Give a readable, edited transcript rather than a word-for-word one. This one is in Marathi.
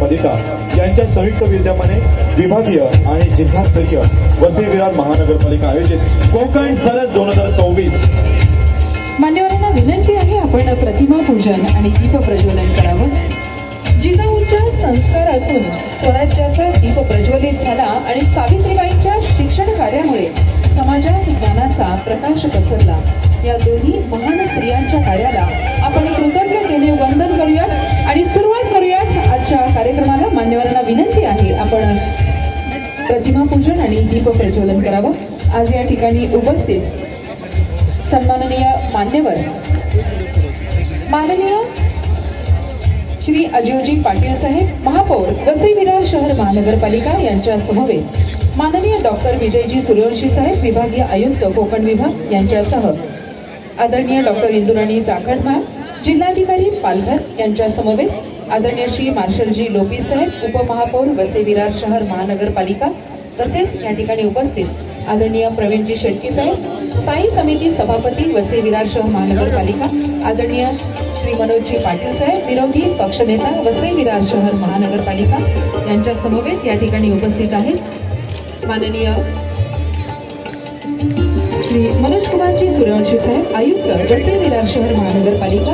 महानगरपालिका यांच्या संयुक्त विद्यमाने विभागीय आणि जिल्हास्तरीय वसई विरार महानगरपालिका आयोजित कोकण सरस 2024। मान्यवरांना विनंती आहे, आपण प्रतिमा पूजन आणि दीप प्रज्वलन करावं। जिजाऊंच्या संस्कारातून स्वराज्याचा दीप प्रज्वलित झाला आणि सावित्रीबाईंच्या शिक्षण कार्यामुळे समाजात ज्ञानाचा प्रकाश पसरला। या दोन्ही महान स्त्रियांच्या कार्याला आपण कृतज्ञतेने वंदन करूयात आणि सुरुवात करूयात आजच्या कार्यक्रमाला। मान्यवरांना विनंती आहे, आपण प्रतिमा पूजन आणि दीप प्रज्वलन करावं। आज या ठिकाणी उपस्थित सन्माननीय मान्यवर माननीय श्री अजयजी पाटील साहेब, महापौर वसई विरार शहर महानगरपालिका यांच्या समवेत माननीय डॉक्टर विजयजी सूर्यवंशी साहेब, विभागीय आयुक्त कोकण विभाग यांच्यासह आदरणीय डॉक्टर इंदुराणी जाखड मॅम, जिल्हाधिकारी पालघर यांच्या समवेत आदरणीय श्री मार्शलजी लोपी साहेब, उपमहापौर वसई विरार शहर महानगरपालिका, तसेच या ठिकाणी उपस्थित आदरणीय प्रवीणजी शेट्टी साहेब, स्थायी समिती सभापती वसई विरार शहर महानगरपालिका, आदरणीय श्री मनोजजी पाटील साहेब, विरोधी पक्षनेता वसई विरार शहर महानगरपालिका यांच्या समवेत या ठिकाणी उपस्थित आहेत माननीय श्री मनोज कुमारजी सूर्यवंशी साहेब, आयुक्त वसई विरार शहर महानगरपालिका।